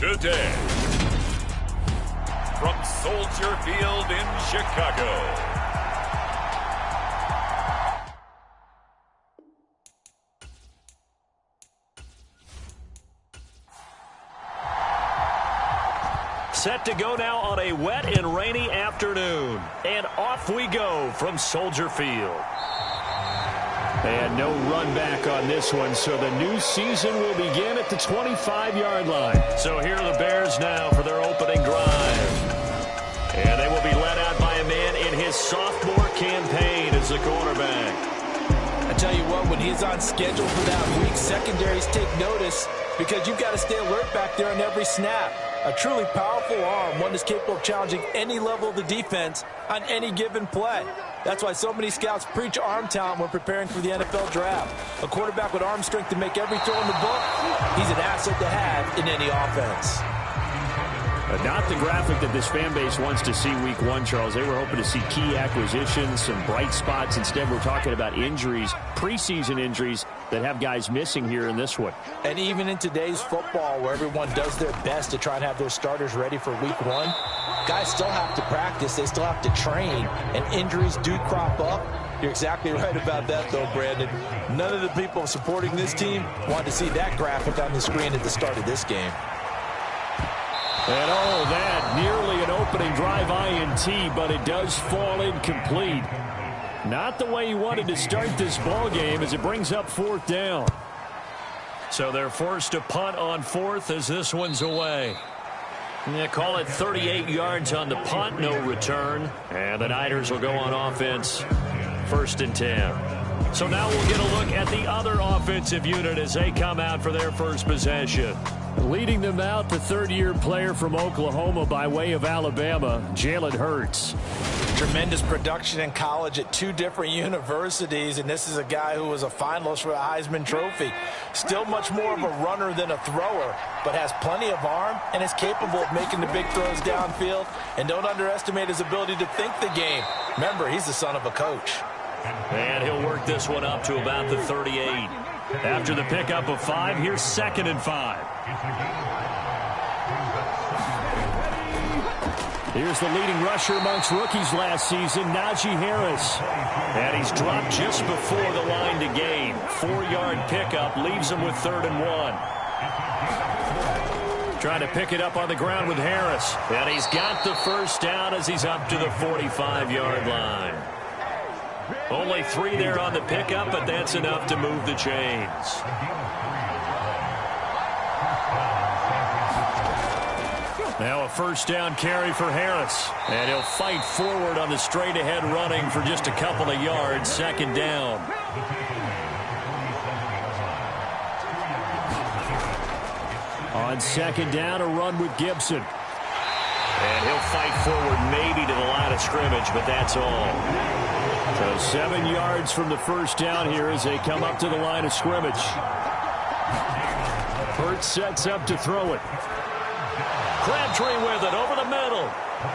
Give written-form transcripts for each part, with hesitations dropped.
today. From Soldier Field in Chicago. Set to go now on a wet and rainy afternoon. And off we go from Soldier Field. And no run back on this one, so the new season will begin at the 25-yard line. So here are the Bears now for their opening drive. And they will be led out by a man in his sophomore campaign as the quarterback. I tell you what, when he's on schedule for that week, secondaries take notice because you've got to stay alert back there on every snap. A truly powerful arm, one that's capable of challenging any level of the defense on any given play. That's why so many scouts preach arm talent when preparing for the NFL draft. A quarterback with arm strength to make every throw in the book, he's an asset to have in any offense. Not the graphic that this fan base wants to see week one, Charles. They were hoping to see key acquisitions, some bright spots. Instead, we're talking about injuries, preseason injuries that have guys missing here in this one. And even in today's football, where everyone does their best to try and have their starters ready for week one, guys still have to practice. They still have to train, and injuries do crop up. You're exactly right about that, though, Brandon. None of the people supporting this team want to see that graphic on the screen at the start of this game. And oh, that nearly an opening drive INT, but it does fall incomplete. Not the way he wanted to start this ball game as it brings up fourth down. So they're forced to punt on fourth as this one's away. They call it 38 yards on the punt, no return. And the Niners will go on offense, 1st and 10. So now we'll get a look at the other offensive unit as they come out for their first possession. Leading them out, the third-year player from Oklahoma by way of Alabama, Jalen Hurts. Tremendous production in college at 2 different universities, and this is a guy who was a finalist for the Heisman Trophy. Still much more of a runner than a thrower, but has plenty of arm and is capable of making the big throws downfield. And don't underestimate his ability to think the game. Remember, he's the son of a coach. And he'll work this one up to about the 38. After the pickup of 5, here's 2nd and 5. Here's the leading rusher amongst rookies last season, Najee Harris. And he's dropped just before the line to gain. 4-yard pickup leaves him with 3rd and 1. Trying to pick it up on the ground with Harris. And he's got the first down as he's up to the 45-yard line. Only 3 there on the pickup, but that's enough to move the chains. Now a first down carry for Harris. And he'll fight forward on the straight-ahead running for just a couple of yards. 2nd down. On 2nd down, a run with Gibson. And he'll fight forward maybe to the line of scrimmage, but that's all. So 7 yards from the first down here as they come up to the line of scrimmage. Hurts sets up to throw it. Crabtree with it over the middle.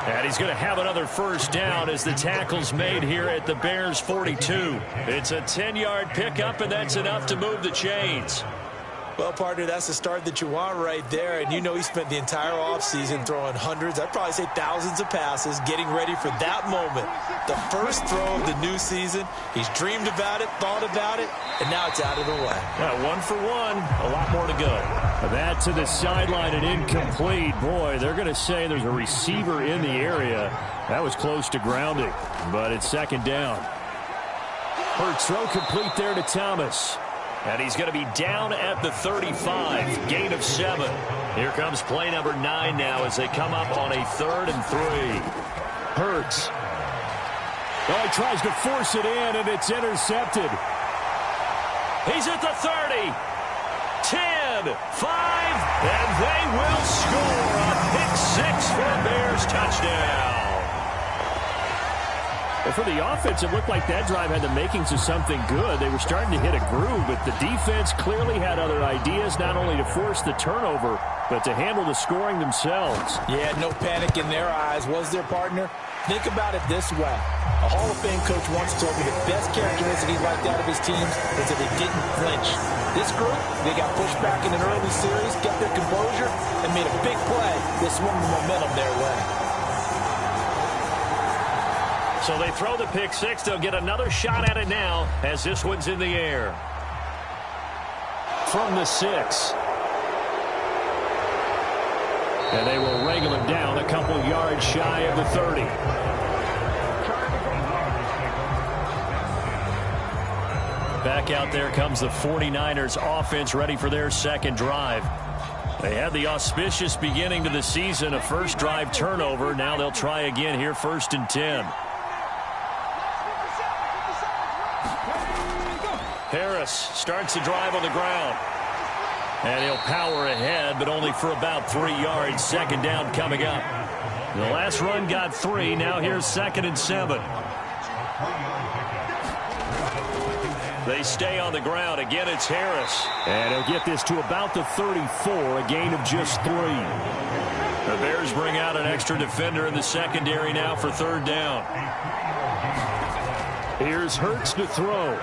And he's going to have another first down as the tackle's made here at the Bears' 42. It's a 10-yard pickup, and that's enough to move the chains. Well, partner, that's the start that you want right there. And you know he spent the entire offseason throwing hundreds, I'd probably say thousands of passes, getting ready for that moment. The first throw of the new season. He's dreamed about it, thought about it, and now it's out of the way. Yeah, 1 for 1. A lot more to go. That to the sideline and incomplete. Boy, they're going to say there's a receiver in the area. That was close to grounding, but it's 2nd down. Hurts throw complete there to Thomas. And he's going to be down at the 35, gain of 7. Here comes play number 9 now as they come up on a 3rd and 3. Hurts. Oh, he tries to force it in, and it's intercepted. He's at the 30, 10, 5, and they will score a pick 6 for a Bears touchdown. Well, for the offense, it looked like that drive had the makings of something good. They were starting to hit a groove, but the defense clearly had other ideas, not only to force the turnover, but to handle the scoring themselves. Yeah, no panic in their eyes. Was their partner? Think about it this way. A Hall of Fame coach once told me the best characteristic he liked out of his teams is that they didn't flinch. This group, they got pushed back in an early series, kept their composure, and made a Big play. This swung the momentum their way. So they throw the pick six. They'll get another shot at it now as this one's in the air. From the 6. And they will wrangle him down a couple yards shy of the 30. Back out there comes the 49ers offense ready for their second drive. They had the auspicious beginning to the season, a first drive turnover. Now they'll try again here, 1st and 10. Harris starts the drive on the ground. And he'll power ahead, but only for about 3 yards. Second down coming up. The last run got 3. Now here's 2nd and 7. They stay on the ground. Again, it's Harris. And he'll get this to about the 34, a gain of just 3. The Bears bring out an extra defender in the secondary now for 3rd down. Here's Hurts to throw.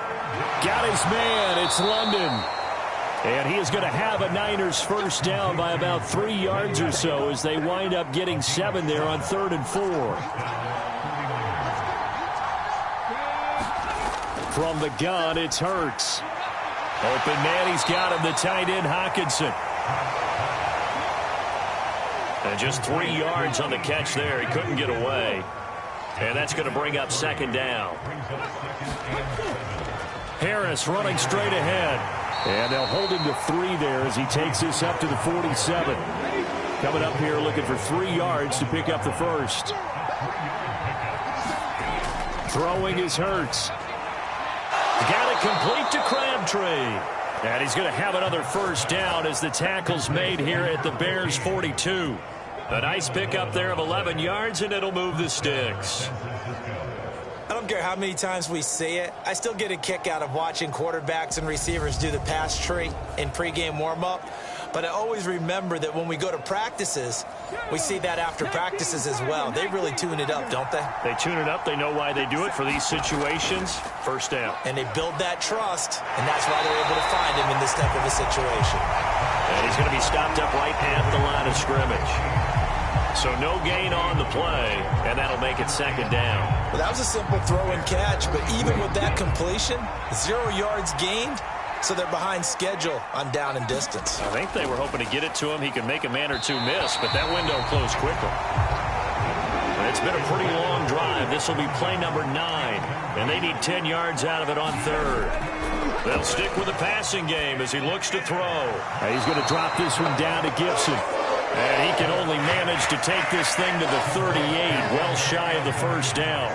Got his man. It's London. And he is going to have a Niners first down by about 3 yards or so as they wind up getting 7 there on 3rd and 4. From the gun, it's Hurts. Open man, he's got him, the tight end, Hockenson. And just 3 yards on the catch there. He couldn't get away. And that's going to bring up 2nd down. Harris running straight ahead. And they'll hold him to 3 there as he takes this up to the 47. Coming up here looking for 3 yards to pick up the first. Throwing is Hurts. Got it complete to Crabtree. And he's going to have another first down as the tackle's made here at the Bears' 42. A nice pickup there of 11 yards, and it'll move the sticks. I don't care how many times we see it. I still get a kick out of watching quarterbacks and receivers do the pass tree in pregame warm-up. But I always remember that when we go to practices, we see that after practices as well. They really tune it up, don't they? They tune it up. They know why they do it for these situations. First down. And they build that trust, and that's why they're able to find him in this type of a situation. And he's going to be stopped up right at the line of scrimmage. So no gain on the play, and that'll make it 2nd down. Well, that was a simple throw and catch, but even with that completion, 0 yards gained, so they're behind schedule on down and distance. I think they were hoping to get it to him. He could make a man or two miss, but that window closed quickly. It's been a pretty long drive. This will be play number 9, and they need 10 yards out of it on 3rd. They'll stick with the passing game as he looks to throw. He's going to drop this one down to Gibson. And he can only manage to take this thing to the 38, well shy of the first down.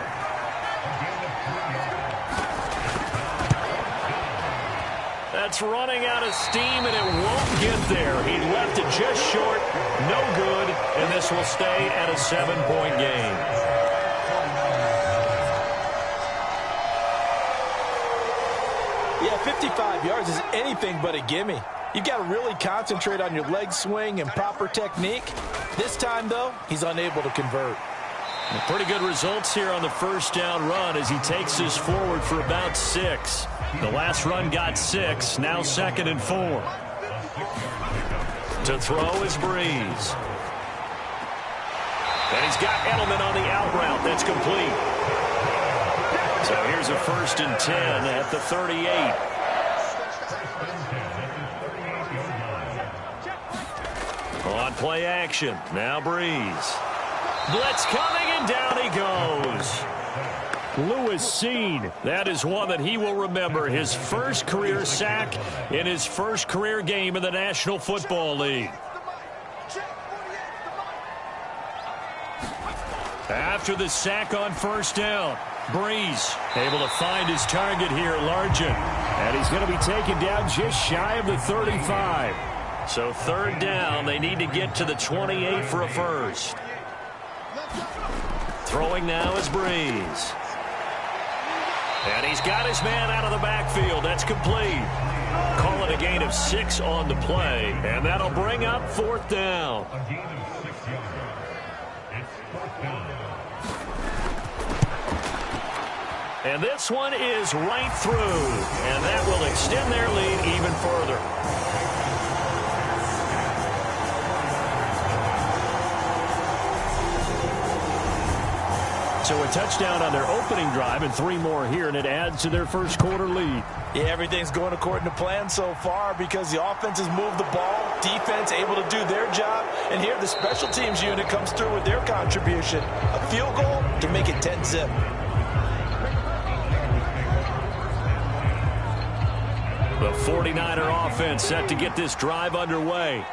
That's running out of steam, and it won't get there. He left it just short, no good, and this will stay at a 7-point game. Yeah, 55 yards is anything but a gimme. You've got to really concentrate on your leg swing and proper technique. This time, though, he's unable to convert. Pretty good results here on the first down run as he takes this forward for about 6. The last run got 6, now 2nd and 4. To throw is Breeze. And he's got Edelman on the out route. That's complete. So here's a 1st and 10 at the 38. On play action. Now Breeze. Blitz coming, and down he goes. Lewis Seen. That is one that he will remember. His first career sack in his first career game in the National Football League. After the sack on first down, Breeze able to find his target here, Largent. And he's going to be taken down just shy of the 35. So 3rd down, they need to get to the 28 for a first. Throwing now is Breeze. And he's got his man out of the backfield. That's complete. Call it a gain of 6 on the play, and that'll bring up 4th down. And this one is right through, and that will extend their lead even further. So a touchdown on their opening drive and 3 more here, and it adds to their first quarter lead. Yeah, everything's going according to plan so far because the offense has moved the ball, defense able to do their job, and here the special teams unit comes through with their contribution. A field goal to make it 10-zip. The 49er offense set to get this drive underway.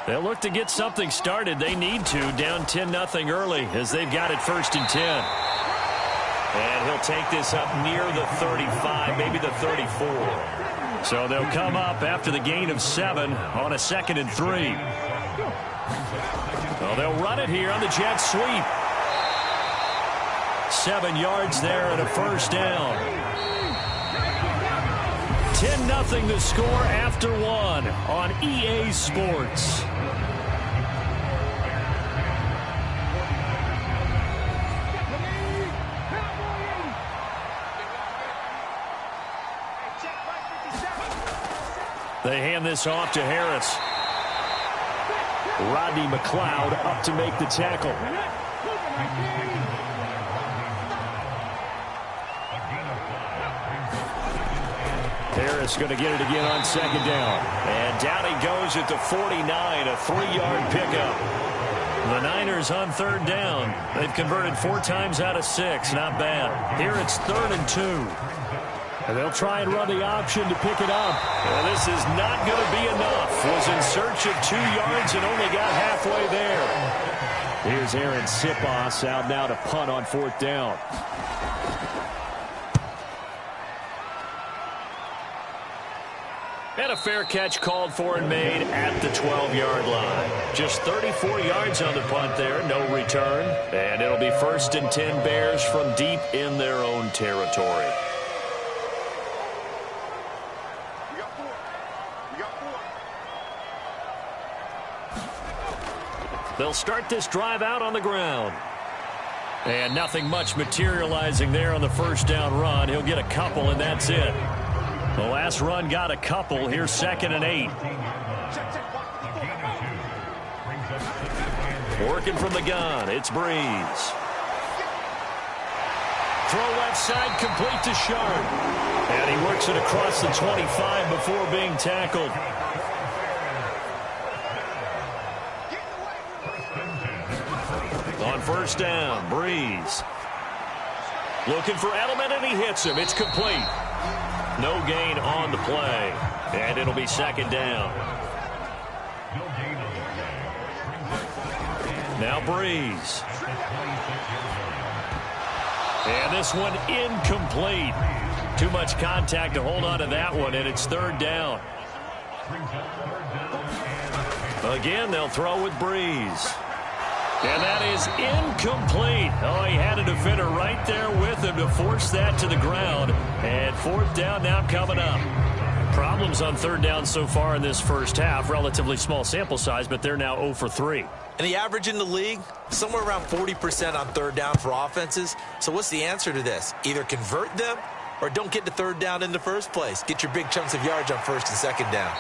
They'll look to get something started. They need to, down 10-0 early as they've got it 1st and 10. And he'll take this up near the 35, maybe the 34. So they'll come up after the gain of 7 on a 2nd and 3. Well, they'll run it here on the jet sweep. 7 yards there and a 1st down. 10-0 the score after 1 on EA Sports. They hand this off to Harris. Rodney McLeod up to make the tackle. Harris going to get it again on 2nd down. And down he goes at the 49, a 3-yard pickup. The Niners on 3rd down. They've converted 4 times out of 6. Not bad. Here it's 3rd and 2. And they'll try and run the option to pick it up. Well, this is not going to be enough. Was in search of 2 yards and only got halfway there. Here's Aaron Sipos out now to punt on 4th down. And a fair catch called for and made at the 12-yard line. Just 34 yards on the punt there, no return. And it'll be 1st and 10 Bears from deep in their own territory. They'll start this drive out on the ground. And nothing much materializing there on the 1st down run. He'll get a couple, and that's it. The last run got a couple. Here's 2nd and 8. Working from the gun, it's Breeze. Throw left side, complete to Sharp. And he works it across the 25 before being tackled. On 1st down, Breeze. Looking for Edelman, and he hits him. It's complete. No gain on the play. And it'll be 2nd down. Now Breeze. And this one incomplete. Too much contact to hold on to that one, and it's 3rd down. Again, they'll throw with Breeze. And that is incomplete. Oh, he had a defender right there with him to force that to the ground. And 4th down now coming up. Problems on 3rd down so far in this first half. Relatively small sample size, but they're now 0 for 3. And the average in the league, somewhere around 40% on 3rd down for offenses. So what's the answer to this? Either convert them or don't get to 3rd down in the first place. Get your big chunks of yards on 1st and 2nd down.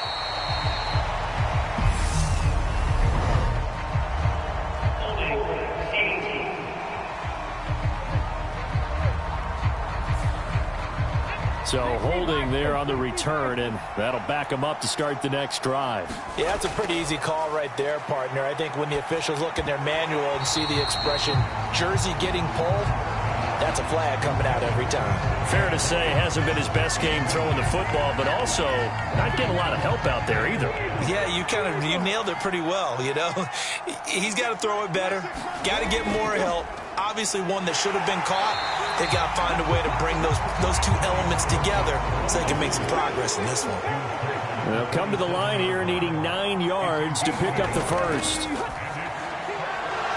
So holding there on the return, and that'll back them up to start the next drive. Yeah, that's a pretty easy call right there, partner. I think when the officials look in their manual and see the expression, jersey getting pulled, that's a flag coming out every time. Fair to say, hasn't been his best game throwing the football, but also not getting a lot of help out there either. Yeah, you nailed it pretty well, you know. He's got to throw it better, got to get more help. Obviously one that should have been caught. They got to find a way to bring those 2 elements together so they can make some progress in this one. They'll come to the line here needing 9 yards to pick up the first.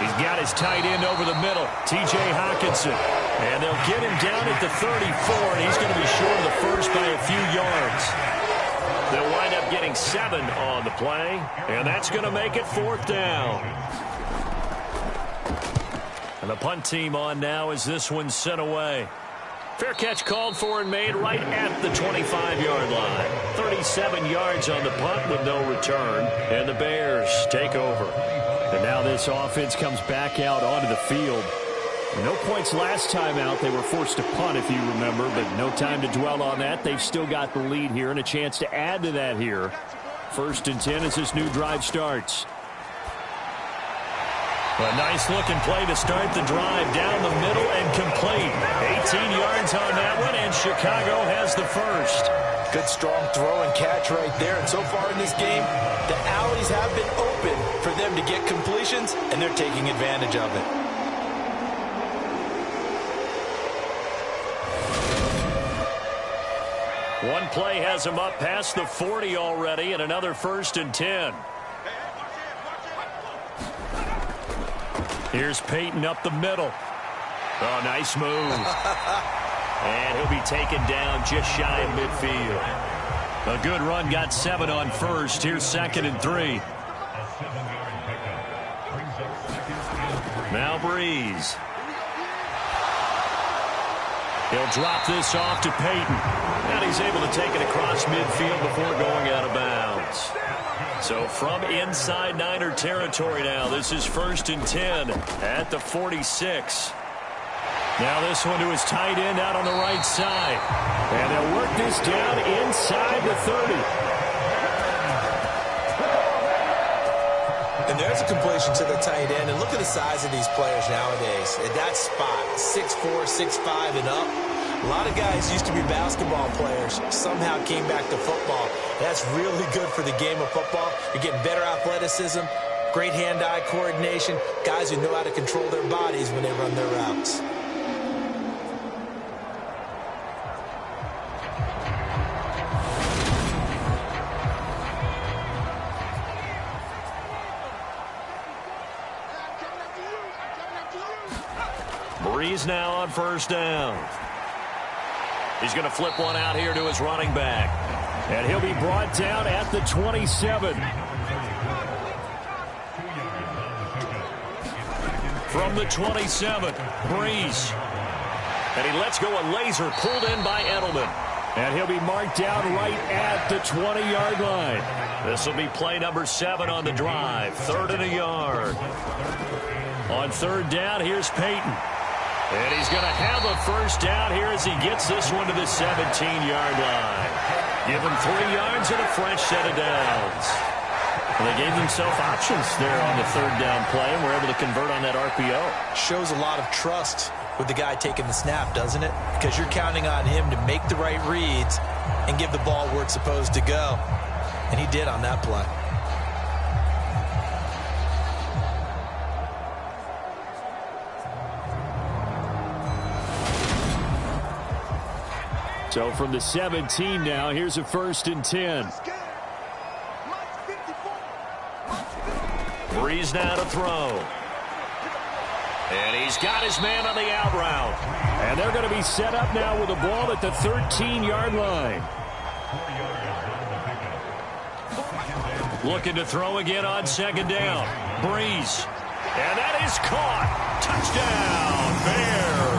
He's got his tight end over the middle, T.J. Hawkinson. And they'll get him down at the 34, and he's going to be short of the first by a few yards. They'll wind up getting 7 on the play, and that's going to make it 4th down. And the punt team on now as this one's sent away. Fair catch called for and made right at the 25-yard line. 37 yards on the punt with no return. And the Bears take over. And now this offense comes back out onto the field. No points last time out. They were forced to punt, if you remember, but no time to dwell on that. They've still got the lead here and a chance to add to that here. 1st and 10 as this new drive starts. A nice-looking play to start the drive down the middle and complete. 18 yards on that one, and Chicago has the first. Good strong throw and catch right there. And so far in this game, the alleys have been open for them to get completions, and they're taking advantage of it. One play has him up past the 40 already, and another 1st and 10. Here's Peyton up the middle. Oh, nice move. And he'll be taken down just shy of midfield. A good run, got 7 on first. Here's 2nd and 3. Now Breeze. He'll drop this off to Peyton. And he's able to take it across midfield before going out of bounds. So from inside Niner territory now, this is 1st and 10 at the 46. Now this one to his tight end out on the right side. And they'll work this down inside the 30. And there's a completion to the tight end. And look at the size of these players nowadays. At that spot, 6'4", 6'5", and up. A lot of guys used to be basketball players, somehow came back to football. That's really good for the game of football. You're getting better athleticism, great hand-eye coordination, guys who know how to control their bodies when they run their routes. Breeze now on 1st down. He's going to flip one out here to his running back. And he'll be brought down at the 27. From the 27, Breeze. And he lets go a laser pulled in by Edelman. And he'll be marked down right at the 20-yard line. This will be play number 7 on the drive. 3rd and a yard. On 3rd down, here's Peyton. And he's going to have a 1st down here as he gets this one to the 17-yard line. Give him 3 yards and a fresh set of downs. Well, they gave themselves options there on the 3rd down play and were able to convert on that RPO. Shows a lot of trust with the guy taking the snap, doesn't it? Because you're counting on him to make the right reads and give the ball where it's supposed to go. And he did on that play. So from the 17 now, here's a 1st and 10. Breeze now to throw. And he's got his man on the out route. And they're going to be set up now with the ball at the 13-yard line. Looking to throw again on 2nd down. Breeze. And that is caught. Touchdown, Bears.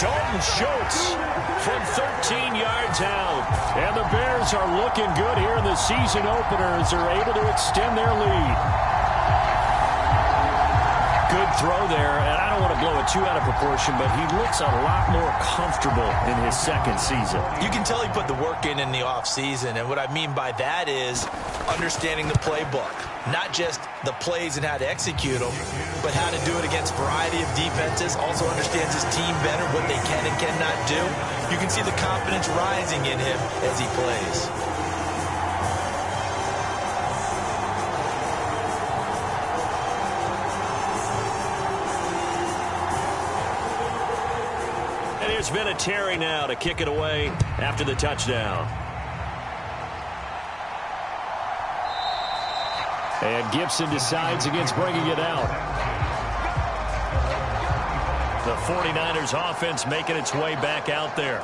Dalton Schultz from 13 yards out. And the Bears are looking good here in the season opener as they're able to extend their lead. Good throw there, and I don't want to blow it too out of proportion, but he looks a lot more comfortable in his 2nd season. You can tell he put the work in the offseason, and what I mean by that is understanding the playbook. Not just the plays and how to execute them, but how to do it against a variety of defenses. Also understands his team better, what they can and cannot do. You can see the confidence rising in him as he plays. And here's Vinatieri now to kick it away after the touchdown. And Gibson decides against bringing it out. The 49ers offense making its way back out there.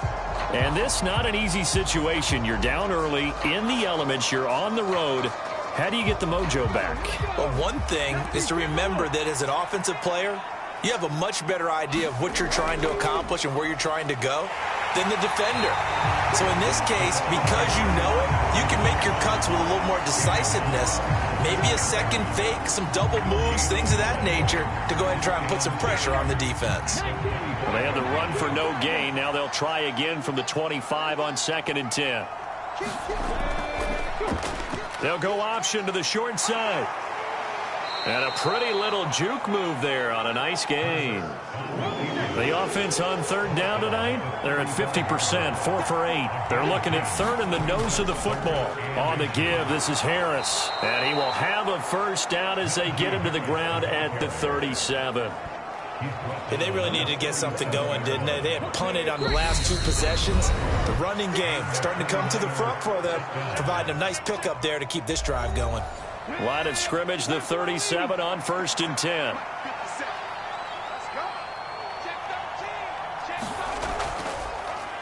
And this not an easy situation. You're down early, in the elements, you're on the road. How do you get the mojo back? Well, one thing is to remember that as an offensive player, you have a much better idea of what you're trying to accomplish and where you're trying to go. than the defender. So in this case, because you know it, you can make your cuts with a little more decisiveness. Maybe a second fake, some double moves, things of that nature to go ahead and try and put some pressure on the defense. Well, they had the run for no gain. Now they'll try again from the 25 on 2nd and 10. They'll go option to the short side. And a pretty little juke move there on a nice gain. The offense on 3rd down tonight, they're at 50%, 4 for 8. They're looking at 3rd in the nose of the football. On the give, this is Harris. And he will have a first down as they get him to the ground at the 37. Yeah, they really needed to get something going, didn't they? They had punted on the last 2 possessions. The running game starting to come to the front for them, providing a nice pickup there to keep this drive going. Line of scrimmage, the 37 on 1st and 10.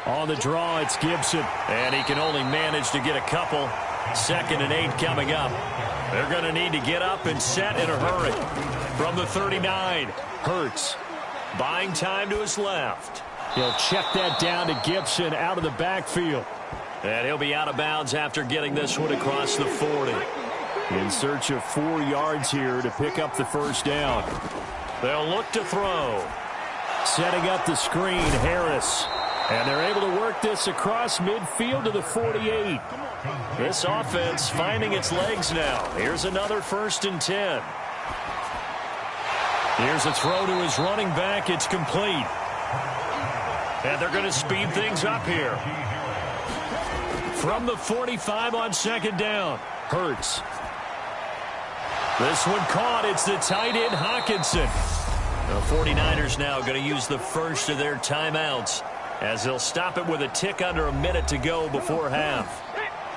On the draw, it's Gibson. And he can only manage to get a couple. 2nd and 8 coming up. They're going to need to get up and set in a hurry. From the 39, Hurts. Buying time to his left. He'll check that down to Gibson out of the backfield. And he'll be out of bounds after getting this one across the 40. In search of 4 yards here to pick up the first down. They'll look to throw. Setting up the screen, Harris. And they're able to work this across midfield to the 48. This offense finding its legs now. Here's another 1st and 10. Here's a throw to his running back. It's complete. And they're going to speed things up here. From the 45 on 2nd down, Hurts. This one caught. It's the tight end, Hawkinson. The 49ers now going to use the first of their timeouts as they'll stop it with a tick under a minute to go before half.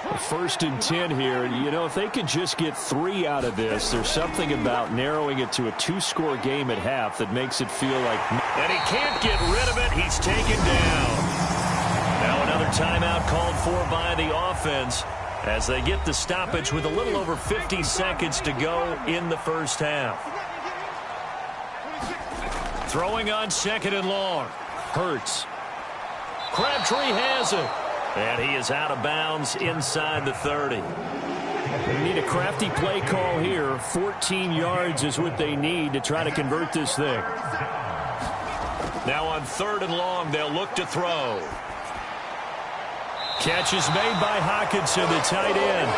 1st and 10 here. You know, if they could just get 3 out of this, there's something about narrowing it to a 2-score game at half that makes it feel like... And he can't get rid of it. He's taken down. Now another timeout called for by the offense as they get the stoppage with a little over 50 seconds to go in the first half. Throwing on 2nd and long. Hurts. Crabtree has it. And he is out of bounds inside the 30. They need a crafty play call here. 14 yards is what they need to try to convert this thing. Now on 3rd and long, they'll look to throw. Catch is made by Hawkinson, the tight end.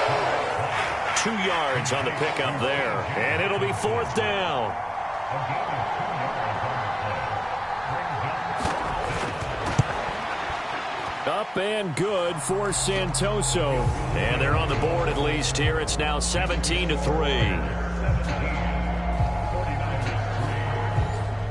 2 yards on the pickup there. And it'll be 4th down. Up and good for Santoso. And they're on the board at least here. It's now 17-3.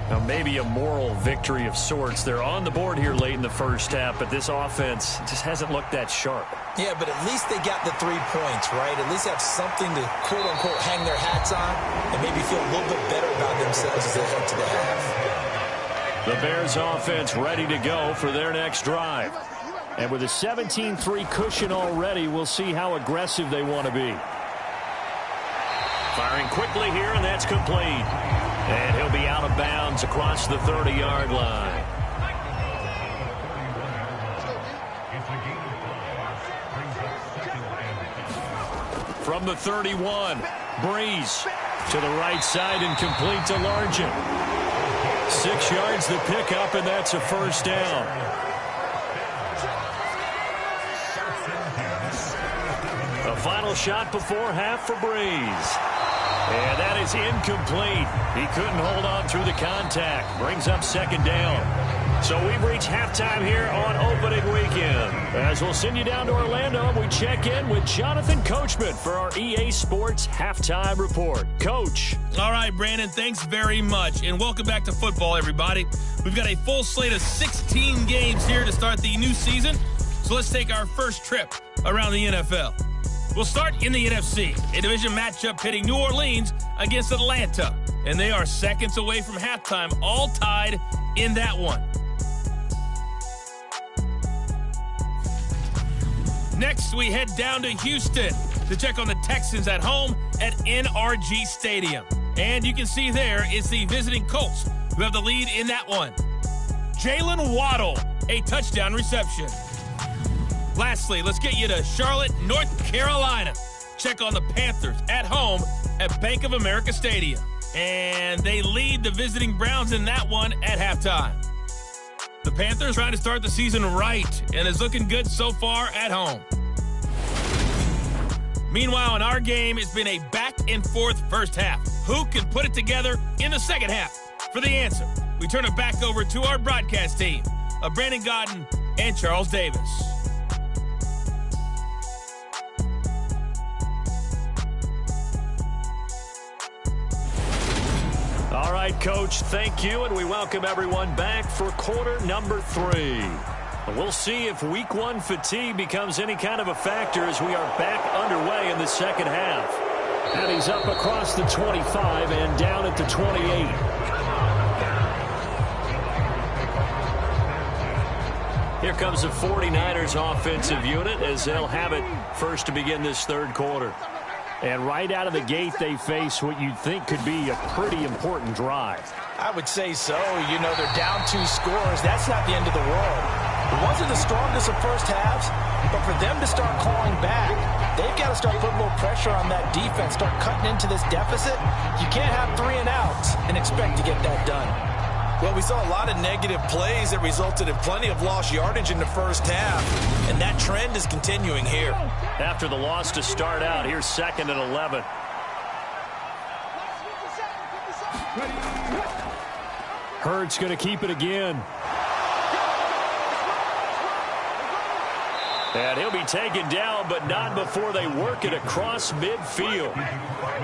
Now maybe a moral victory of sorts. They're on the board here late in the first half, but this offense just hasn't looked that sharp. Yeah, but at least they got the 3 points, right? At least have something to, quote-unquote, hang their hats on and maybe feel a little bit better about themselves as they head to the half. The Bears offense ready to go for their next drive. And with a 17-3 cushion already, we'll see how aggressive they want to be. Firing quickly here, and that's complete. And he'll be out of bounds across the 30-yard line. From the 31, Breeze to the right side and complete to Largent. 6 yards the pickup, and that's a first down. A final shot before half for Breeze. And that is incomplete. He couldn't hold on through the contact. Brings up 2nd down. So we've reached halftime here on opening weekend. As we'll send you down to Orlando, we check in with Jonathan Coachman for our EA Sports Halftime Report. Coach. All right, Brandon, thanks very much. And welcome back to football, everybody. We've got a full slate of 16 games here to start the new season. So let's take our first trip around the NFL. We'll start in the NFC, a division matchup pitting New Orleans against Atlanta. And they are seconds away from halftime, all tied in that one. Next, we head down to Houston to check on the Texans at home at NRG Stadium. And you can see there it's the visiting Colts who have the lead in that one. Jalen Waddle, a touchdown reception. Lastly, let's get you to Charlotte, North Carolina. Check on the Panthers at home at Bank of America Stadium. And they lead the visiting Browns in that one at halftime. The Panthers trying to start the season right and is looking good so far at home. Meanwhile, in our game, it's been a back-and-forth first half. Who can put it together in the second half? For the answer, we turn it back over to our broadcast team of Brandon Godden and Charles Davis. All right, Coach, thank you, and we welcome everyone back for quarter number 3. We'll see if week 1 fatigue becomes any kind of a factor as we are back underway in the second half. And he's up across the 25 and down at the 28. Here comes the 49ers offensive unit as they'll have it first to begin this third quarter. And right out of the gate, they face what you'd think could be a pretty important drive. I would say so. You know, they're down 2 scores. That's not the end of the world. It wasn't the strongest of first halves, but for them to start clawing back, they've got to start putting a little pressure on that defense, start cutting into this deficit. You can't have 3 and outs and expect to get that done. Well, we saw a lot of negative plays that resulted in plenty of lost yardage in the first half, and that trend is continuing here. After the loss to start out, here's 2nd and 11. Hurts going to keep it again. And he'll be taken down, but not before they work it across midfield.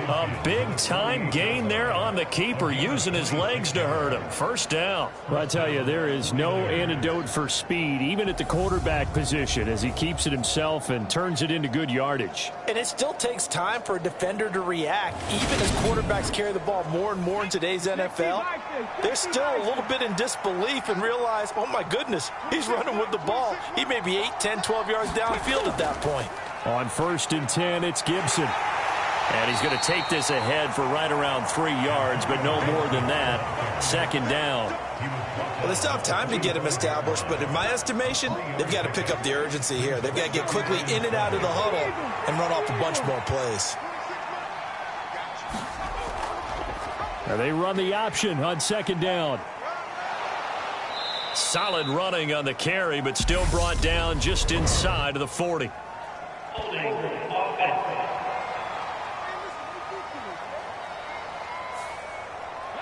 A big-time gain there on the keeper, using his legs to hurt him. First down. Well, I tell you, there is no antidote for speed, even at the quarterback position, as he keeps it himself and turns it into good yardage. And it still takes time for a defender to react. Even as quarterbacks carry the ball more and more in today's NFL, they're still a little bit in disbelief and realize, oh, my goodness, he's running with the ball. He may be 8, 10, 12 yards downfield at that point. On 1st and 10, it's Gibson. And he's going to take this ahead for right around 3 yards, but no more than that. 2nd down. Well, they still have time to get him established, but in my estimation, they've got to pick up the urgency here. They've got to get quickly in and out of the huddle and run off a bunch more plays. Now they run the option on 2nd down. Solid running on the carry, but still brought down just inside of the 40.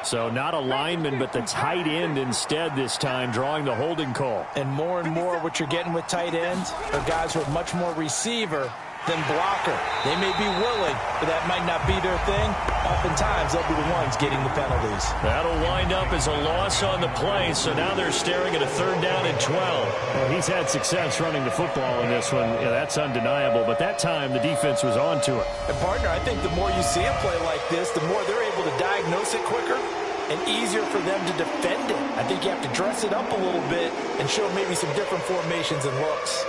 So not a lineman, but the tight end instead this time, drawing the holding call. And more what you're getting with tight ends are guys who are much more receiver than blocker. They may be willing, but that might not be their thing. Oftentimes, they'll be the ones getting the penalties. That'll wind up as a loss on the play, so now they're staring at a 3rd down and 12. Well, he's had success running the football in this one. Yeah, that's undeniable, but that time the defense was on to it. And, partner, I think the more you see him play like this, the more they're able to diagnose it quicker and easier for them to defend it. I think you have to dress it up a little bit and show maybe some different formations and looks.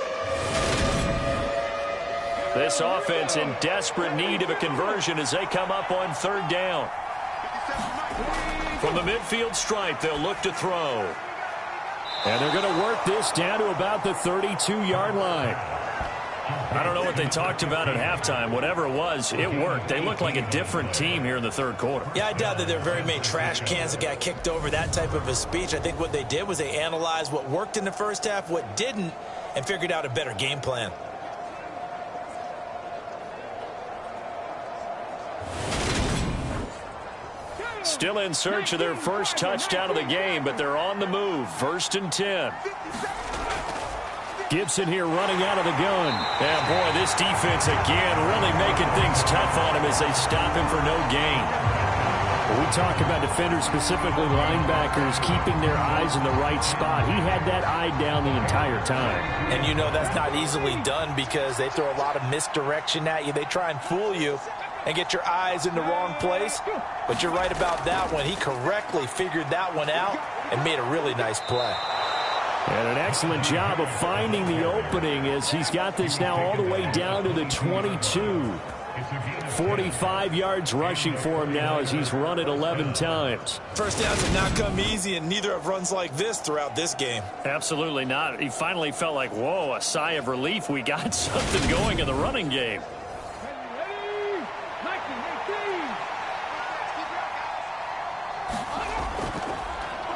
This offense in desperate need of a conversion as they come up on 3rd down. From the midfield stripe, they'll look to throw. And they're going to work this down to about the 32-yard line. I don't know what they talked about at halftime. Whatever it was, it worked. They look like a different team here in the 3rd quarter. Yeah, I doubt that there are very many trash cans that got kicked over, that type of a speech. I think what they did was they analyzed what worked in the first half, what didn't, and figured out a better game plan. Still in search of their first touchdown of the game, but they're on the move. 1st and 10. Gibson here running out of the gun. And, boy, this defense again really making things tough on him as they stop him for no gain. When we talk about defenders, specifically linebackers, keeping their eyes in the right spot, he had that eye down the entire time. And you know that's not easily done because they throw a lot of misdirection at you. They try and fool you and get your eyes in the wrong place. But you're right about that one. He correctly figured that one out and made a really nice play. And an excellent job of finding the opening as he's got this now all the way down to the 22. 45 yards rushing for him now as he's run it 11 times. First downs have not come easy, and neither have runs like this throughout this game. Absolutely not. He finally felt like, whoa, a sigh of relief. We got something going in the running game.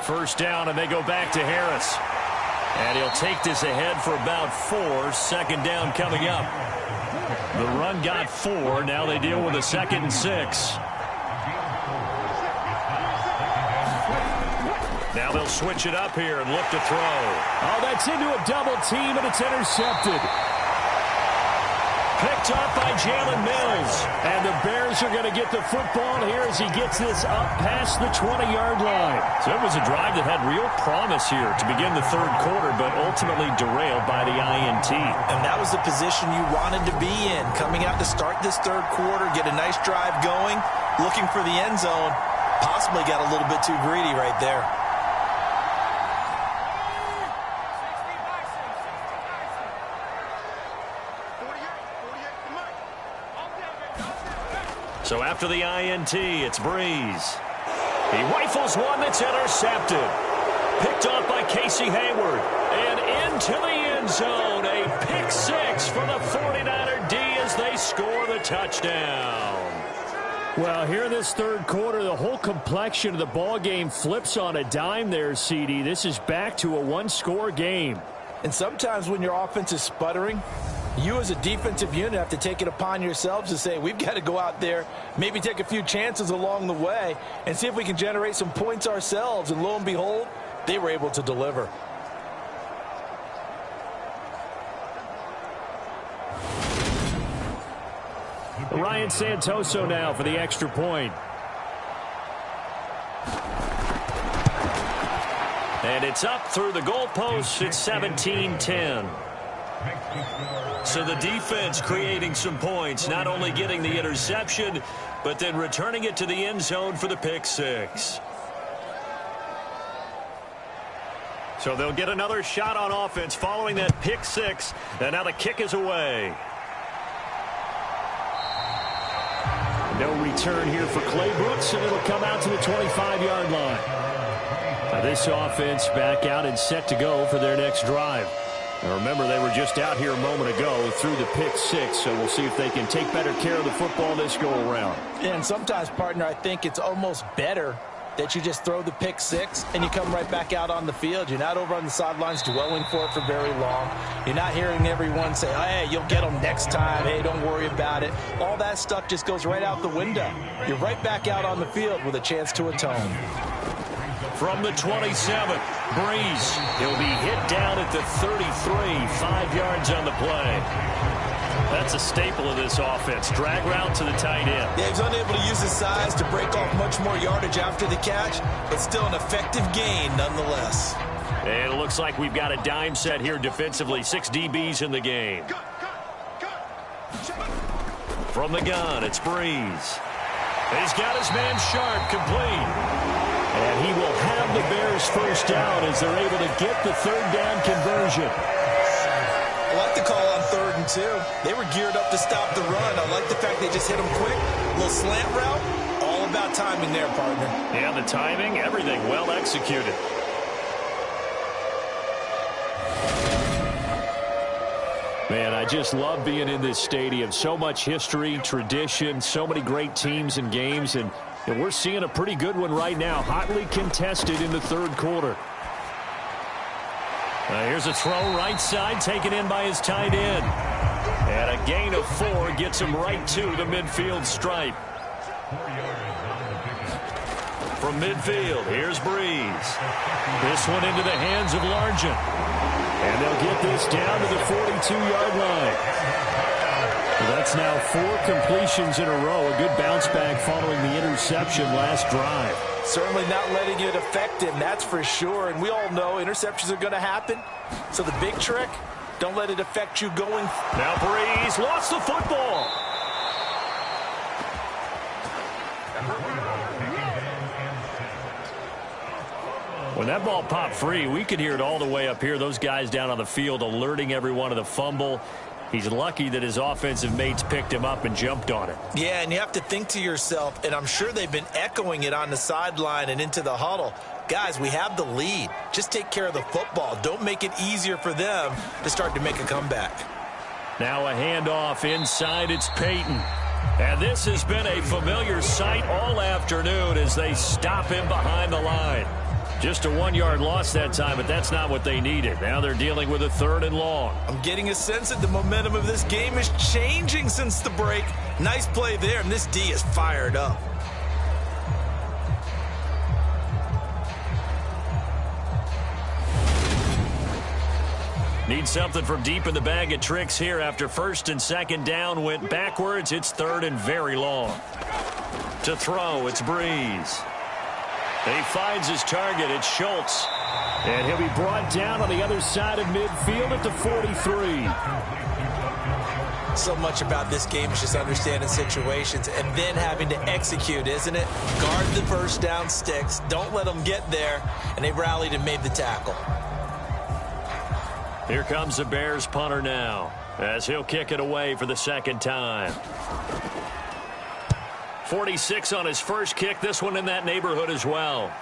First down, and they go back to Harris. And he'll take this ahead for about 4. Second down coming up. The run got 4. Now they deal with a 2nd and 6. Now they'll switch it up here and look to throw. Oh, that's into a double team, and it's intercepted. Picked up by Jalen Mills. And the Bears are going to get the football here as he gets this up past the 20-yard line. So it was a drive that had real promise here to begin the third quarter, but ultimately derailed by the INT. And that was the position you wanted to be in. Coming out to start this third quarter, get a nice drive going, looking for the end zone. Possibly got a little bit too greedy right there. So after the INT, it's Breeze. He rifles one that's intercepted. Picked off by Casey Hayward. And into the end zone. A pick 6 for the 49er D as they score the touchdown. Well, here in this third quarter, the whole complexion of the ball game flips on a dime there, CD. This is back to a one-score game. And sometimes when your offense is sputtering, you as a defensive unit have to take it upon yourselves to say, we've got to go out there, maybe take a few chances along the way, and see if we can generate some points ourselves. And lo and behold, they were able to deliver. Ryan Santoso now for the extra point. And it's up through the goalposts. It's 17-10. So the defense creating some points, not only getting the interception, but then returning it to the end zone for the pick 6. So they'll get another shot on offense following that pick 6. And now the kick is away. No return here for Clay Brooks, and it'll come out to the 25-yard line. Now this offense back out and set to go for their next drive. Now remember, they were just out here a moment ago through the pick 6, so we'll see if they can take better care of the football this go-around. And sometimes, partner, I think it's almost better that you just throw the pick 6 and you come right back out on the field. You're not over on the sidelines dwelling for it for very long. You're not hearing everyone say, hey, you'll get them next time. Hey, don't worry about it. All that stuff just goes right out the window. You're right back out on the field with a chance to atone. From the 27, Breeze. He'll be hit down at the 33, 5 yards on the play. That's a staple of this offense. Drag route to the tight end. Yeah, he's unable to use his size to break off much more yardage after the catch, but still an effective gain nonetheless. And it looks like we've got a dime set here defensively. 6 DBs in the game. From the gun, it's Breeze. He's got his man Sharp complete. And he will have the Bears first down as they're able to get the third down conversion. I like the call on 3rd and 2. They were geared up to stop the run. I like the fact they just hit him quick. A little slant route. All about timing there, partner. Yeah, the timing, everything well executed. Man, I just love being in this stadium. So much history, tradition, so many great teams and games, and we're seeing a pretty good one right now, hotly contested in the third quarter. Here's a throw right side, taken in by his tight end. And a gain of 4 gets him right to the midfield stripe. From midfield, here's Breeze. This one into the hands of Largent. And they'll get this down to the 42-yard line. That's now 4 completions in a row. A good bounce back following the interception last drive. Certainly not letting it affect him, that's for sure. And we all know interceptions are going to happen. So the big trick, don't let it affect you going. Now Breeze lost the football. When that ball popped free, we could hear it all the way up here. Those guys down on the field alerting everyone of the fumble. He's lucky that his offensive mates picked him up and jumped on it. Yeah, and you have to think to yourself, and I'm sure they've been echoing it on the sideline and into the huddle. Guys, we have the lead. Just take care of the football. Don't make it easier for them to start to make a comeback. Now a handoff inside. It's Peyton. And this has been a familiar sight all afternoon as they stop him behind the line. Just a 1-yard loss that time, but that's not what they needed. Now they're dealing with a 3rd and long. I'm getting a sense that the momentum of this game is changing since the break. Nice play there, and this D is fired up. Need something from deep in the bag of tricks here after 1st and 2nd down went backwards. It's 3rd and very long. To throw, it's Breeze. He finds his target. It's Schultz. And he'll be brought down on the other side of midfield at the 43. So much about this game is just understanding situations and then having to execute, isn't it? Guard the first down sticks. Don't let them get there. And they rallied and made the tackle. Here comes the Bears punter now as he'll kick it away for the 2nd time. 46 on his first kick. This one in that neighborhood as well.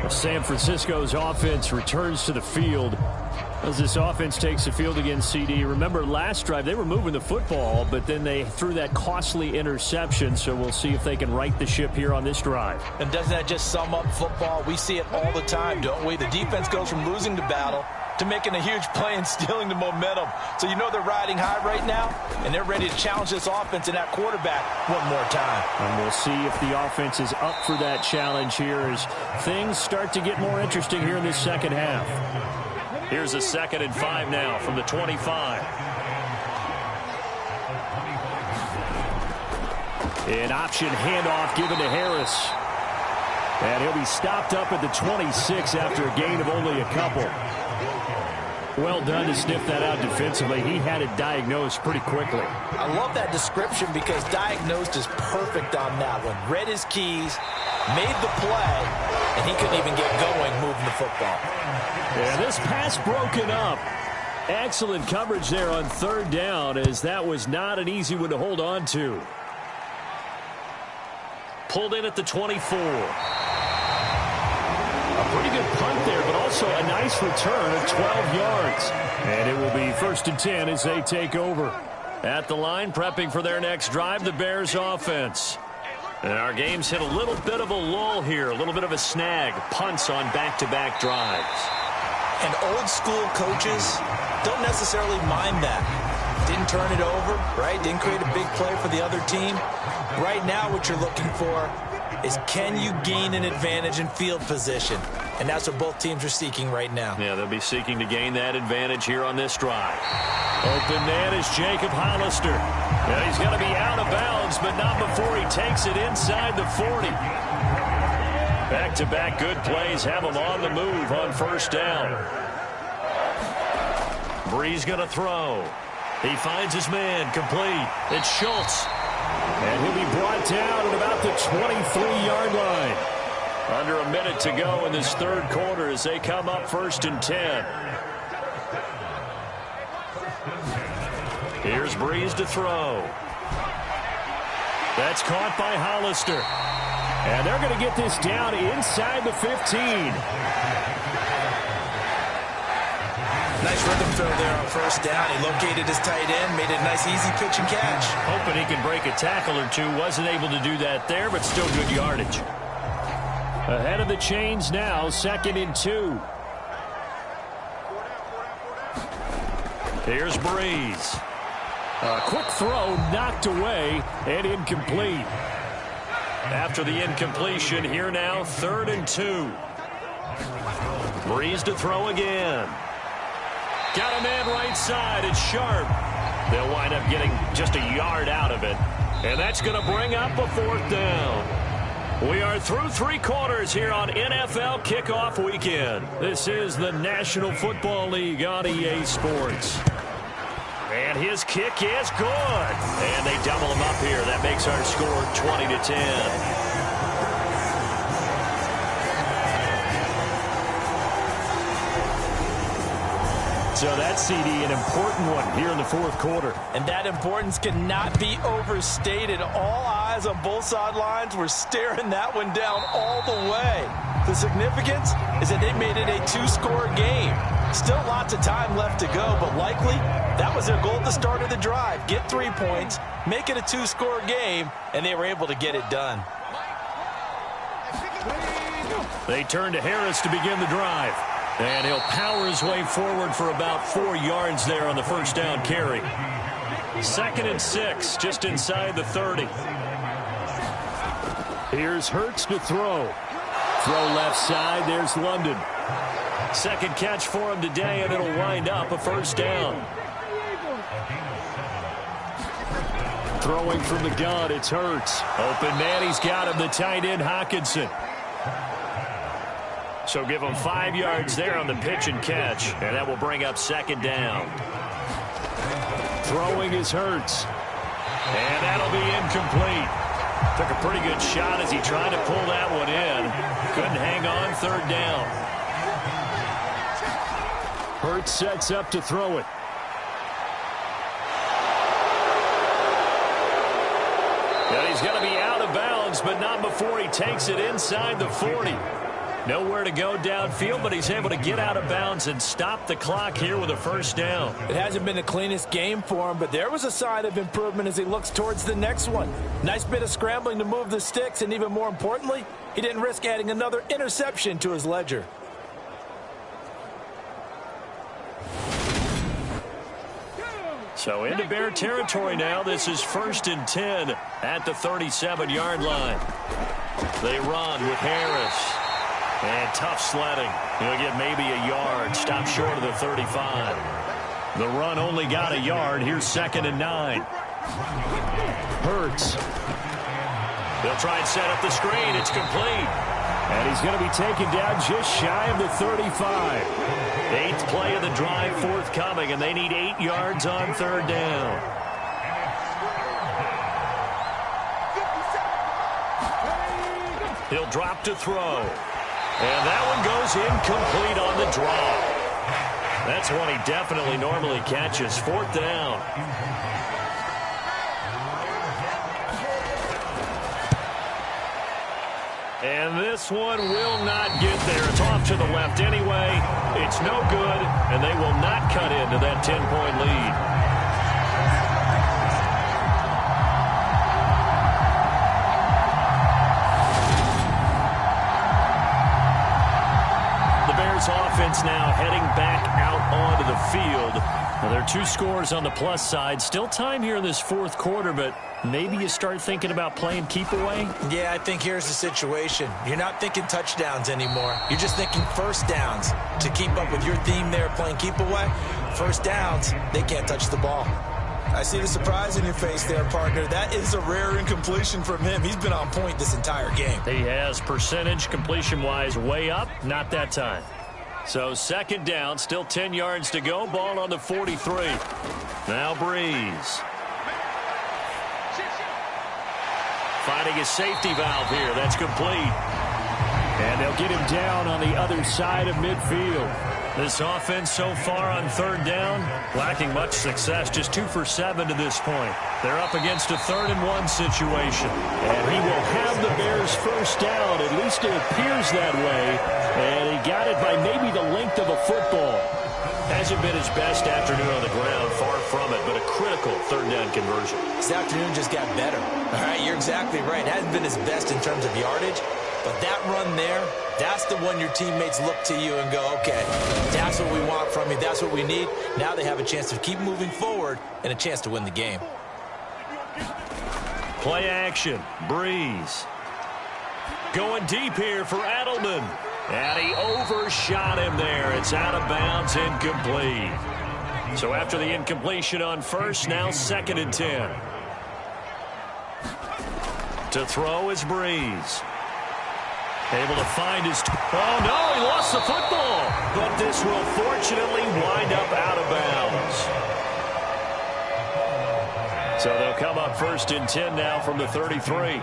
San Francisco's offense returns to the field as this offense takes the field against CD. Remember last drive they were moving the football, but then they threw that costly interception, so we'll see if they can right the ship here on this drive. And doesn't that just sum up football? We see it all the time, don't we? The defense goes from losing the battle to making a huge play and stealing the momentum. So you know they're riding high right now, and they're ready to challenge this offense and that quarterback one more time. And we'll see if the offense is up for that challenge here as things start to get more interesting here in this 2nd half. Here's a 2nd and 5 now from the 25. An option handoff given to Harris. And he'll be stopped up at the 26 after a gain of only a couple. Well done to sniff that out defensively. He had it diagnosed pretty quickly. I love that description because diagnosed is perfect on that one. Read his keys, made the play, and he couldn't even get going moving the football. Yeah, this pass broken up. Excellent coverage there on 3rd down as that was not an easy one to hold on to. Pulled in at the 24. A pretty good punt there, but also a nice return of 12 yards. And it will be 1st and 10 as they take over. At the line, prepping for their next drive, the Bears offense. And our game's hit a little bit of a lull here, a little bit of a snag. Punts on back-to-back drives. And old school coaches don't necessarily mind that. Didn't turn it over, right? Didn't create a big play for the other team. Right now what you're looking for is can you gain an advantage in field position? And that's what both teams are seeking right now. Yeah, they'll be seeking to gain that advantage here on this drive. Open man is Jacob Hollister. Yeah, he's going to be out of bounds, but not before he takes it inside the 40. Back-to-back good plays have him on the move on 1st down. Breeze going to throw. He finds his man complete. It's Schultz. And he'll be brought down at about the 23-yard line. Under a minute to go in this 3rd quarter as they come up 1st and 10. Here's Breeze to throw. That's caught by Hollister. And they're going to get this down inside the 15. Nice rhythm throw there on 1st down. He located his tight end, made it a nice easy pitch and catch. Hoping he can break a tackle or two. Wasn't able to do that there, but still good yardage. Ahead of the chains now, 2nd and 2. Here's Breeze. A quick throw knocked away and incomplete. After the incompletion, here now, 3rd and 2. Breeze to throw again. Got a man right side. It's Sharp. They'll wind up getting just a yard out of it. And that's going to bring up a 4th down. We are through 3 quarters here on NFL Kickoff Weekend. This is the National Football League on EA Sports. And his kick is good. And they double him up here. That makes our score 20-10. So that CD, an important one here in the fourth quarter. And that importance cannot be overstated. All eyes on both sidelines were staring that one down all the way. The significance is that they made it a two-score game. Still lots of time left to go, but likely that was their goal at the start of the drive. Get 3 points, make it a two-score game, and they were able to get it done. They turn to Harris to begin the drive. And he'll power his way forward for about 4 yards there on the first down carry. 2nd and 6, just inside the 30. Here's Hurts to throw. Throw left side, there's London. Second catch for him today, and it'll wind up a first down. Throwing from the gun, it's Hurts. Open man, he's got him, the tight end, Hockenson. So give him 5 yards there on the pitch and catch, and that will bring up 2nd down. Throwing is Hurts. And that'll be incomplete. Took a pretty good shot as he tried to pull that one in. Couldn't hang on, 3rd down. Hurts sets up to throw it. And he's going to be out of bounds, but not before he takes it inside the 40. Nowhere to go downfield, but he's able to get out of bounds and stop the clock here with a first down. It hasn't been the cleanest game for him, but there was a sign of improvement as he looks towards the next one. Nice bit of scrambling to move the sticks, and even more importantly, he didn't risk adding another interception to his ledger. So into Bear territory now. This is 1st and 10 at the 37-yard line. They run with Harris. And tough sledding. He'll get maybe a yard. Stop short of the 35. The run only got a yard. Here's 2nd and 9. Hurts. They'll try and set up the screen. It's complete. And he's going to be taken down just shy of the 35. 8th play of the drive forthcoming, and they need 8 yards on 3rd down. He'll drop to throw. And that one goes incomplete on the draw. That's one he definitely normally catches. 4th down. And this one will not get there. It's off to the left anyway. It's no good, and they will not cut into that 10-point lead. Offense now heading back out onto the field. Well, there are 2 scores on the plus side. Still time here in this 4th quarter, but maybe you start thinking about playing keep away? Yeah, I think here's the situation. You're not thinking touchdowns anymore. You're just thinking first downs. To keep up with your theme there, playing keep away, first downs, they can't touch the ball. I see the surprise in your face there, partner. That is a rare incompletion from him. He's been on point this entire game. He has percentage completion-wise way up. Not that time. So 2nd down, still 10 yards to go. Ball on the 43. Now Breeze. Finding his safety valve here. That's complete. And they'll get him down on the other side of midfield. This offense so far on 3rd down, lacking much success. Just 2 for 7 to this point. They're up against a 3rd and 1 situation. And he will have the Bears first down. At least it appears that way. And he got it by maybe the length of a football. Hasn't been his best afternoon on the ground, far from it, but a critical 3rd down conversion. His afternoon just got better. All right, you're exactly right. Hasn't been his best in terms of yardage, but that run there, that's the one your teammates look to you and go, okay, that's what we want from you. That's what we need. Now they have a chance to keep moving forward and a chance to win the game. Play action. Breeze. Going deep here for Edelman. And he overshot him there. It's out of bounds, incomplete. So after the incompletion on first, now 2nd and 10. To throw is Breeze. Able to find his... Oh, no, he lost the football. But this will fortunately wind up out of bounds. So they'll come up 1st and 10 now from the 33.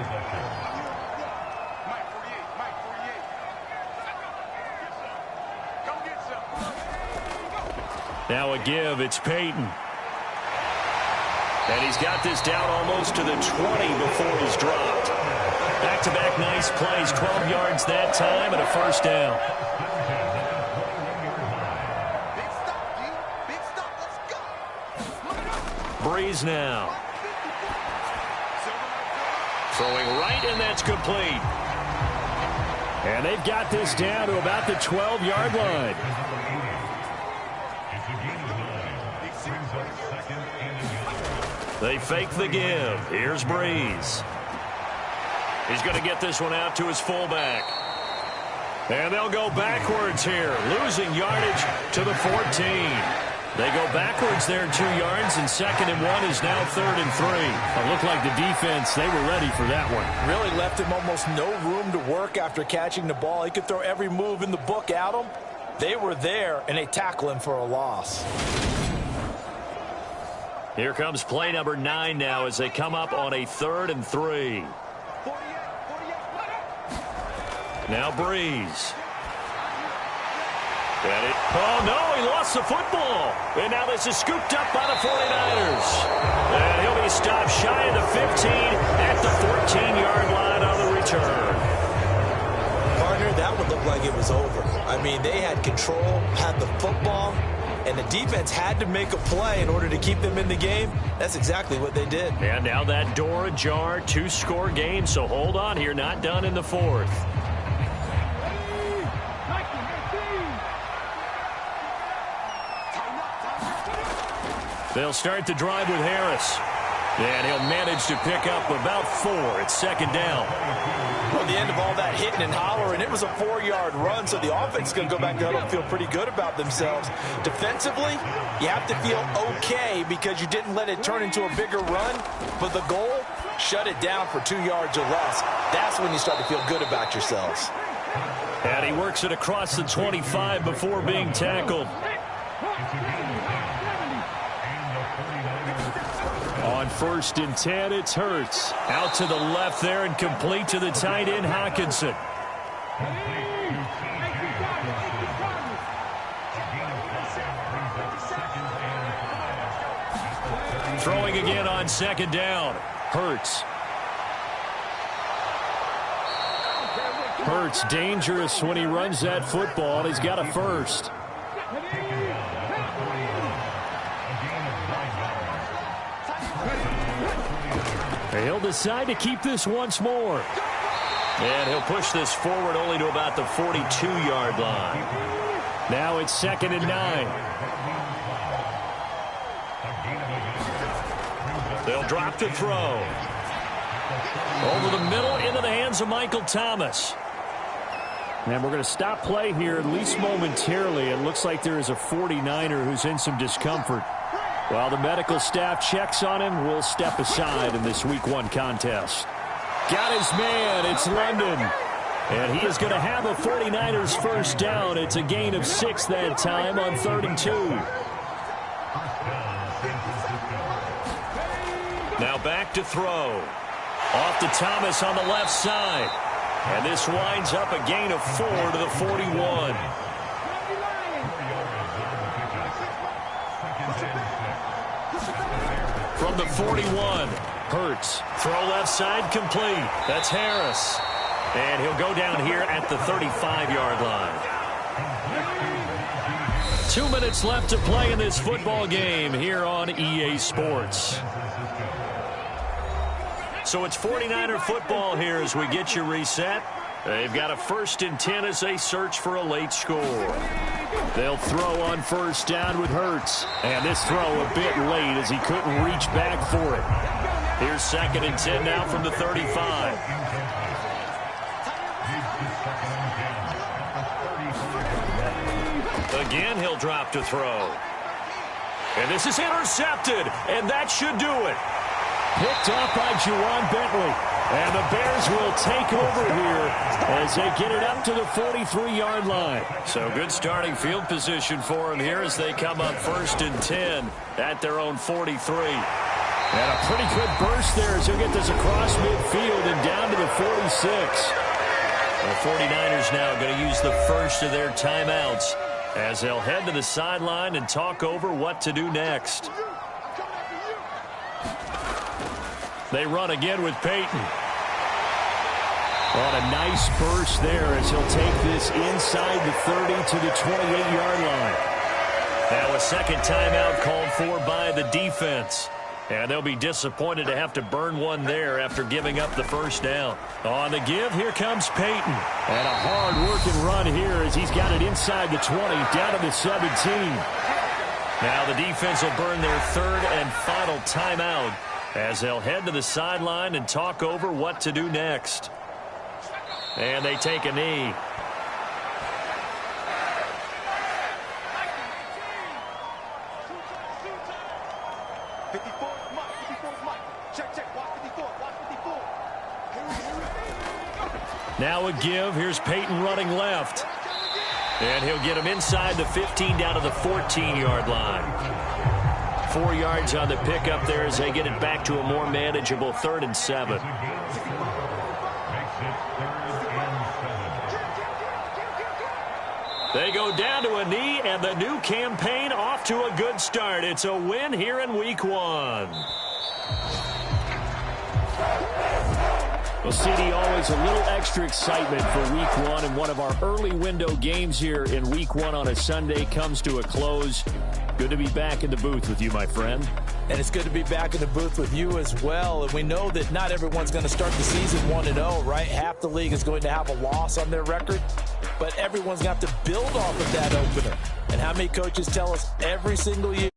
Now a give. It's Peyton. And he's got this down almost to the 20 before he's dropped. Back-to-back nice plays. 12 yards that time and a first down. Breeze now. Throwing right, and that's complete. And they've got this down to about the 12-yard line. They fake the give. Here's Breeze. He's going to get this one out to his fullback. And they'll go backwards here, losing yardage to the 14. They go backwards there 2 yards, and 2nd and 1 is now 3rd and 3. It looked like the defense, they were ready for that one. Really left him almost no room to work after catching the ball. He could throw every move in the book at him. They were there, and they tackle him for a loss. Here comes play number 9 now as they come up on a 3rd and 3. Now Breeze. Oh, no, he lost the football. And now this is scooped up by the 49ers. And he'll be stopped shy of the 15 at the 14-yard line on the return. Partner, that would look like it was over. I mean, they had control, had the football, and the defense had to make a play in order to keep them in the game. That's exactly what they did. And now that door ajar, 2-score game, so hold on here, not done in the 4th. They'll start the drive with Harris. And he'll manage to pick up about 4. It's 2nd down. Well, the end of all that hitting and hollering, it was a 4-yard run, so the offense is going to go back there and feel pretty good about themselves. Defensively, you have to feel okay because you didn't let it turn into a bigger run, but the goal, shut it down for 2 yards or less. That's when you start to feel good about yourselves. And he works it across the 25 before being tackled. On 1st and 10, it's Hurts. Out to the left there and complete to the tight end, Hockenson. Throwing again on 2nd down. Hurts. Hurts dangerous when he runs that football. He's got a first. He'll decide to keep this once more. And he'll push this forward only to about the 42-yard line. Now it's 2nd and 9. They'll drop to throw. Over the middle into the hands of Michael Thomas. And we're going to stop play here, at least momentarily. It looks like there is a 49er who's in some discomfort. While the medical staff checks on him, we'll step aside in this Week 1 contest. Got his man. It's London. And he is going to have a 49ers first down. It's a gain of 6 that time on 3rd and 2. Now back to throw. Off to Thomas on the left side. And this winds up a gain of 4 to the 41. From the 41, Hurts. Throw left side complete. That's Harris. And he'll go down here at the 35-yard line. 2 minutes left to play in this football game here on EA Sports. So it's 49er football here as we get you reset. They've got a 1st and 10 as they search for a late score. They'll throw on 1st down with Hurts. And this throw a bit late as he couldn't reach back for it. Here's 2nd and 10 now from the 35. Again, he'll drop to throw. And this is intercepted, and that should do it. Picked up by Juwan Bentley. And the Bears will take over here as they get it up to the 43-yard line. So good starting field position for them here as they come up 1st and 10 at their own 43. And a pretty good burst there as they'll get this across midfield and down to the 46. The 49ers now going to use the first of their timeouts as they'll head to the sideline and talk over what to do next. They run again with Peyton. On a nice burst there as he'll take this inside the 30 to the 28-yard line. Now a second timeout called for by the defense. And they'll be disappointed to have to burn one there after giving up the first down. On the give, here comes Peyton. And a hard-working run here as he's got it inside the 20, down to the 17. Now the defense will burn their third and final timeout as they'll head to the sideline and talk over what to do next. And they take a knee. Now a give. Here's Peyton running left. And he'll get him inside the 15 down to the 14-yard line. 4 yards on the pickup there as they get it back to a more manageable 3rd and 7. They go down to a knee, and the new campaign off to a good start. It's a win here in Week 1. Well, CD, always a little extra excitement for Week 1, and one of our early window games here in Week 1 on a Sunday comes to a close. Good to be back in the booth with you, my friend. And it's good to be back in the booth with you as well. And we know that not everyone's going to start the season 1-0, right? Half the league is going to have a loss on their record. But everyone's got to build off of that opener. And how many coaches tell us every single year